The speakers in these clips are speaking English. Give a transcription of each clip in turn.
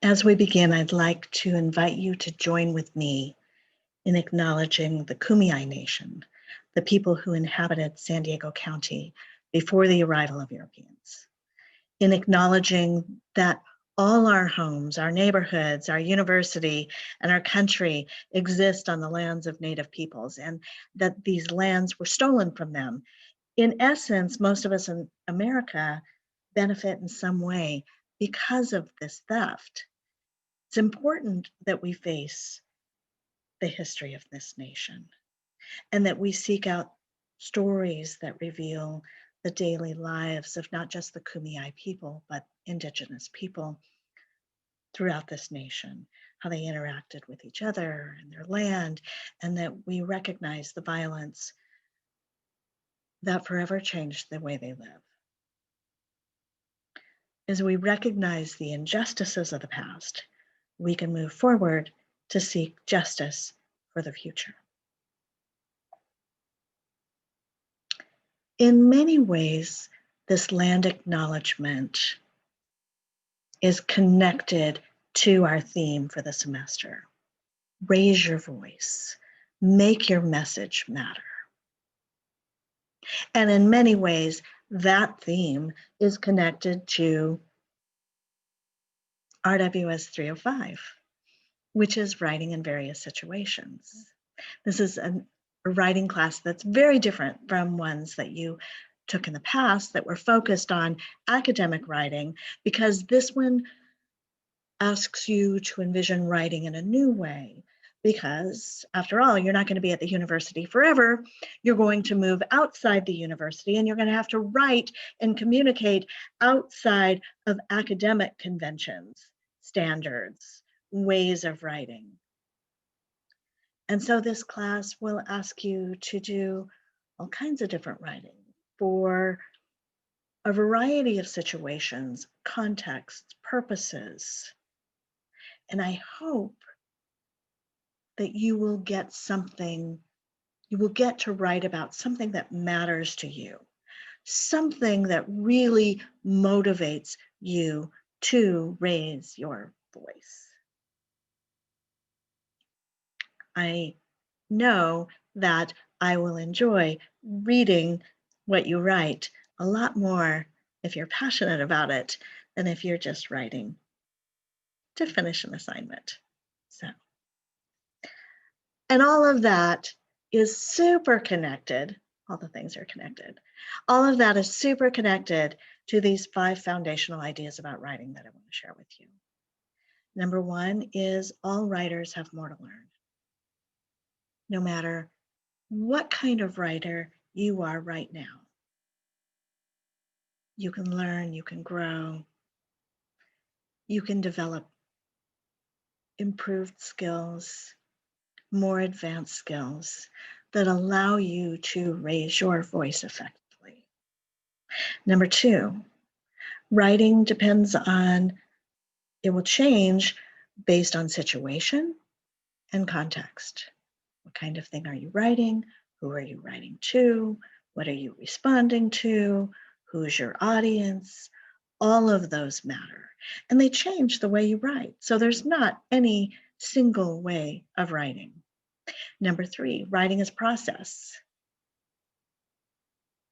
As we begin, I'd like to invite you to join with me in acknowledging the Kumeyaay Nation, the people who inhabited San Diego County before the arrival of Europeans, in acknowledging that all our homes, our neighborhoods, our university, and our country exist on the lands of Native peoples, and that these lands were stolen from them. In essence, most of us in America benefit in some way because of this theft. It's important that we face the history of this nation and that we seek out stories that reveal the daily lives of not just the Kumeyaay people, but Indigenous people throughout this nation, how they interacted with each other and their land, and that we recognize the violence that forever changed the way they live. As we recognize the injustices of the past, we can move forward to seek justice for the future. In many ways, this land acknowledgement is connected to our theme for the semester. Raise your voice, make your message matter. And in many ways, that theme is connected to RWS 305, which is writing in various situations. This is a writing class that's very different from ones that you took in the past that were focused on academic writing, because this one asks you to envision writing in a new way. Because after all, you're not going to be at the university forever. You're going to move outside the university, and you're going to have to write and communicate outside of academic conventions, standards, ways of writing. And so this class will ask you to do all kinds of different writing for a variety of situations, contexts, purposes. And I hope that you will get something, you will get to write about something that matters to you, something that really motivates you to raise your voice. I know that I will enjoy reading what you write a lot more if you're passionate about it than if you're just writing to finish an assignment. And all of that is super connected. All the things are connected. All of that is super connected to these 5 foundational ideas about writing that I want to share with you. Number 1 is all writers have more to learn. No matter what kind of writer you are right now, you can learn, you can grow, you can develop improved skills, more advanced skills that allow you to raise your voice effectively. Number 2, writing depends on, it will change based on situation and context. What kind of thing are you writing? Who are you writing to? What are you responding to? Who's your audience? All of those matter, and they change the way you write. So there's not any single way of writing. Number 3, writing is process.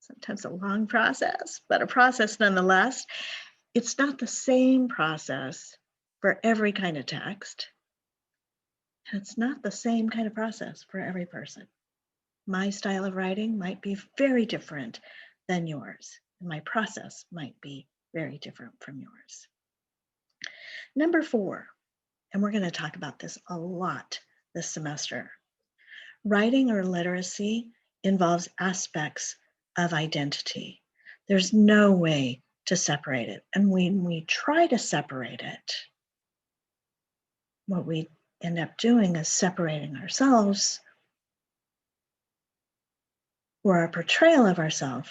Sometimes a long process, but a process nonetheless. It's not the same process for every kind of text. And it's not the same kind of process for every person. My style of writing might be very different than yours, and my process might be very different from yours. Number 4, and we're going to talk about this a lot this semester. Writing or literacy involves aspects of identity. There's no way to separate it. And when we try to separate it, what we end up doing is separating ourselves or a portrayal of ourselves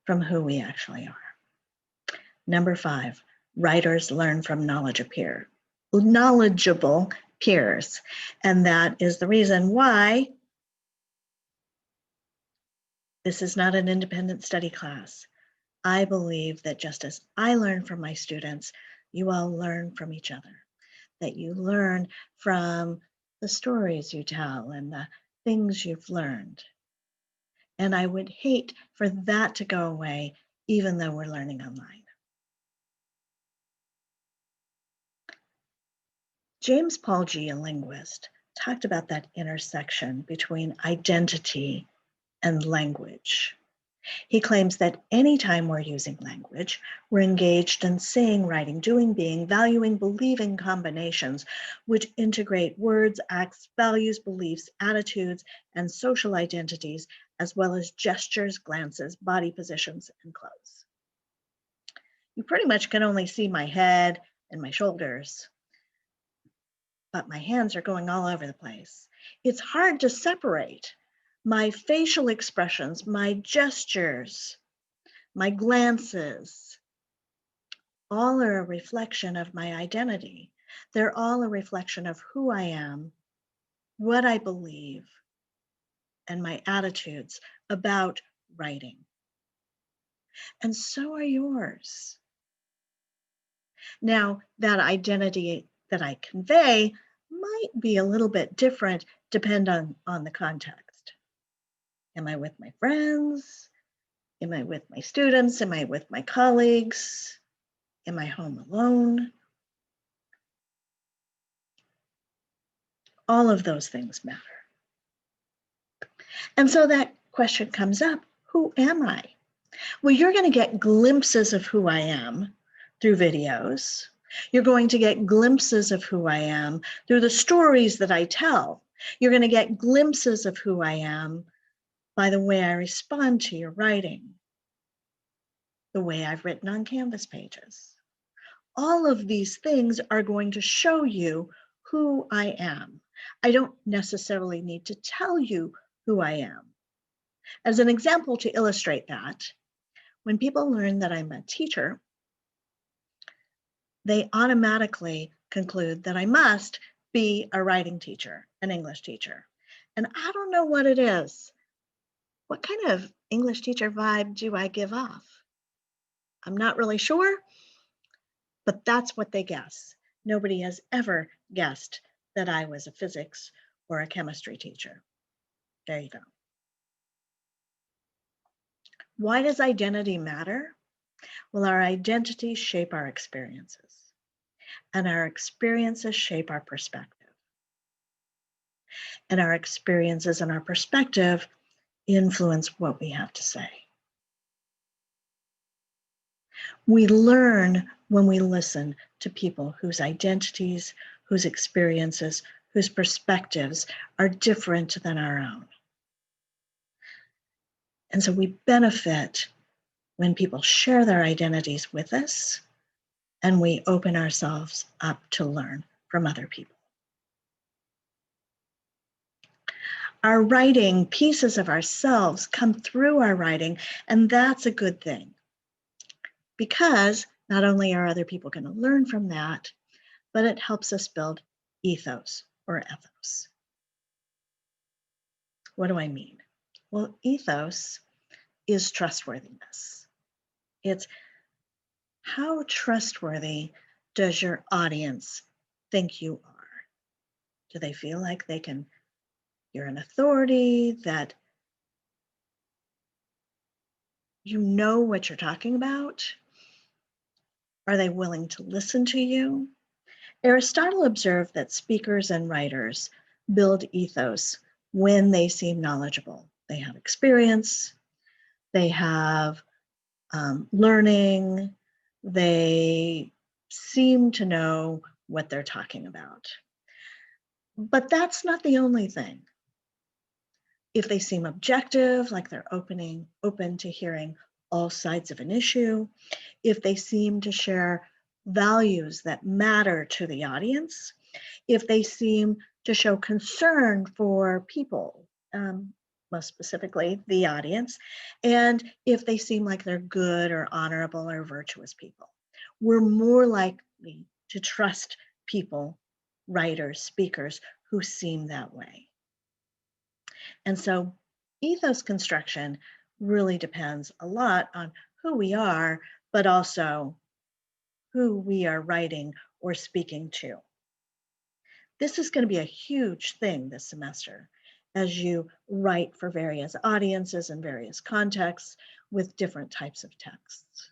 from who we actually are. Number 5, writers learn from knowledgeable peers. And that is the reason why this is not an independent study class. I believe that just as I learn from my students, you all learn from each other. that you learn from the stories you tell and the things you've learned. And I would hate for that to go away, even though we're learning online. James Paul G., a linguist, talked about that intersection between identity and language. He claims that anytime we're using language, we're engaged in saying, writing, doing, being, valuing, believing combinations which integrate words, acts, values, beliefs, attitudes, and social identities, as well as gestures, glances, body positions, and clothes. You pretty much can only see my head and my shoulders, but my hands are going all over the place. It's hard to separate my facial expressions, my gestures, my glances, all are a reflection of my identity. They're all a reflection of who I am, what I believe, and my attitudes about writing. And so are yours. Now, that identity that I convey might be a little bit different depending on the context. Am I with my friends? Am I with my students? Am I with my colleagues? Am I home alone? All of those things matter. And so that question comes up, who am I? Well, you're going to get glimpses of who I am through videos. You're going to get glimpses of who I am through the stories that I tell. You're going to get glimpses of who I am by the way I respond to your writing, the way I've written on Canvas pages. All of these things are going to show you who I am. I don't necessarily need to tell you who I am. As an example to illustrate that, when people learn that I'm a teacher, they automatically conclude that I must be a writing teacher, an English teacher. And I don't know what it is. What kind of English teacher vibe do I give off? I'm not really sure, but that's what they guess. Nobody has ever guessed that I was a physics or a chemistry teacher. There you go. Why does identity matter? Well, our identities shape our experiences, and our experiences shape our perspective. And our experiences and our perspective influence what we have to say. We learn when we listen to people whose identities, whose experiences, whose perspectives are different than our own. And so we benefit when people share their identities with us and we open ourselves up to learn from other people. Our writing, pieces of ourselves come through our writing, and that's a good thing. Because not only are other people going to learn from that, but it helps us build ethos or ethos. What do I mean? Well, ethos is trustworthiness. It's how trustworthy does your audience think you are? Do they feel like you're an authority, that you know what you're talking about? Are they willing to listen to you? Aristotle observed that speakers and writers build ethos when they seem knowledgeable. They have experience, they have learning, they seem to know what they're talking about. But that's not the only thing. If they seem objective, like they're open to hearing all sides of an issue, if they seem to share values that matter to the audience, if they seem to show concern for people, most specifically the audience, and if they seem like they're good or honorable or virtuous people, we're more likely to trust people, writers, speakers who seem that way. And so ethos construction really depends a lot on who we are, but also who we are writing or speaking to. This is going to be a huge thing this semester as you write for various audiences and various contexts with different types of texts.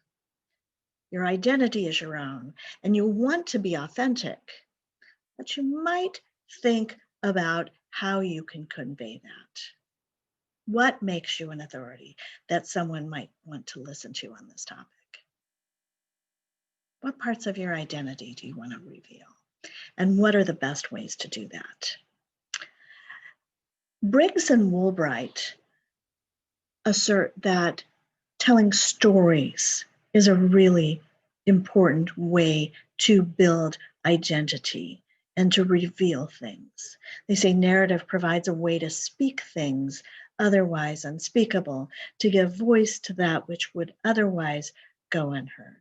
Your identity is your own, and you want to be authentic, but you might think about how you can convey that. What makes you an authority that someone might want to listen to on this topic? What parts of your identity do you want to reveal? And what are the best ways to do that? Briggs and Woolbright assert that telling stories is a really important way to build identity and to reveal things. They say narrative provides a way to speak things otherwise unspeakable, to give voice to that which would otherwise go unheard.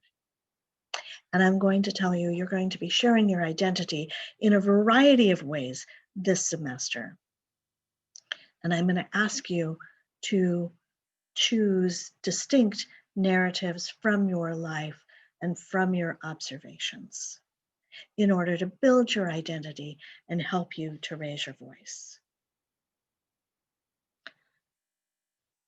And I'm going to tell you, you're going to be sharing your identity in a variety of ways this semester. And I'm going to ask you to choose distinct narratives from your life and from your observations in order to build your identity and help you to raise your voice.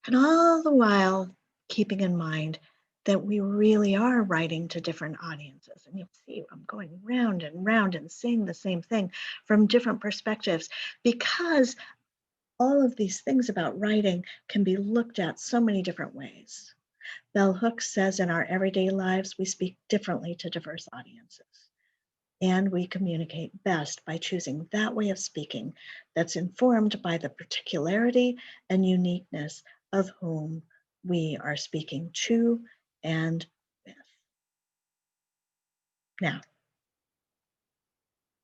And all the while, keeping in mind that we really are writing to different audiences. And you'll see I'm going round and round and saying the same thing from different perspectives, because all of these things about writing can be looked at so many different ways. Bell Hooks says in our everyday lives, we speak differently to diverse audiences. And we communicate best by choosing that way of speaking that's informed by the particularity and uniqueness of whom we are speaking to and with. Now,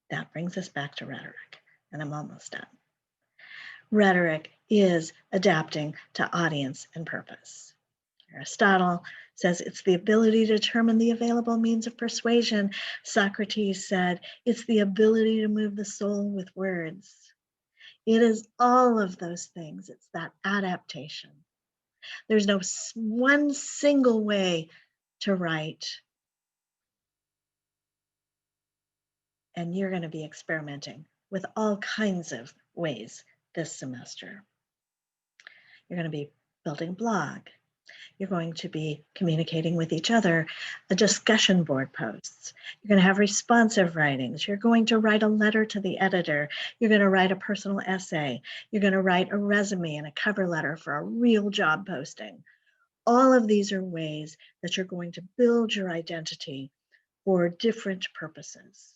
that brings us back to rhetoric, and I'm almost done. Rhetoric is adapting to audience and purpose. Aristotle says it's the ability to determine the available means of persuasion. Socrates said it's the ability to move the soul with words. It is all of those things. It's that adaptation. There's no one single way to write. And you're going to be experimenting with all kinds of ways this semester. You're going to be building a blog. You're going to be communicating with each other, a discussion board posts. You're going to have responsive writings. You're going to write a letter to the editor. You're going to write a personal essay. You're going to write a resume and a cover letter for a real job posting. All of these are ways that you're going to build your identity for different purposes.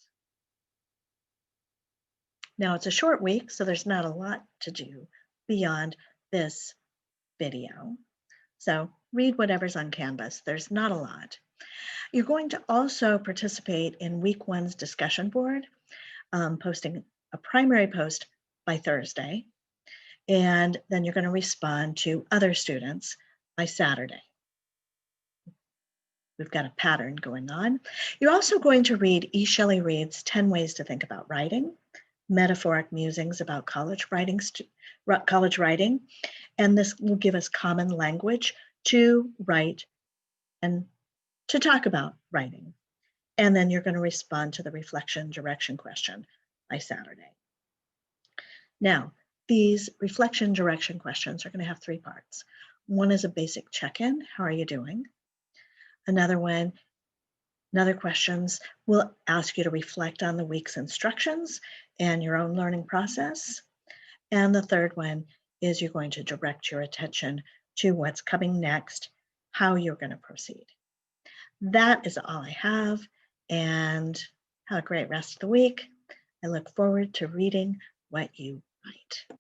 Now, it's a short week, so there's not a lot to do beyond this video. So read whatever's on Canvas. There's not a lot. You're going to also participate in week one's discussion board, posting a primary post by Thursday, and then you're going to respond to other students by Saturday. We've got a pattern going on. You're also going to read E. Shelley Reid's 10 Ways to Think About Writing, Metaphoric Musings about College Writing, and this will give us common language to write and to talk about writing. And then you're going to respond to the reflection direction question by Saturday. Now, these reflection direction questions are going to have 3 parts. One is a basic check-in. How are you doing? Another questions will ask you to reflect on the week's instructions and your own learning process. And the third one is you're going to direct your attention to what's coming next, how you're going to proceed. That is all I have, and have a great rest of the week. I look forward to reading what you write.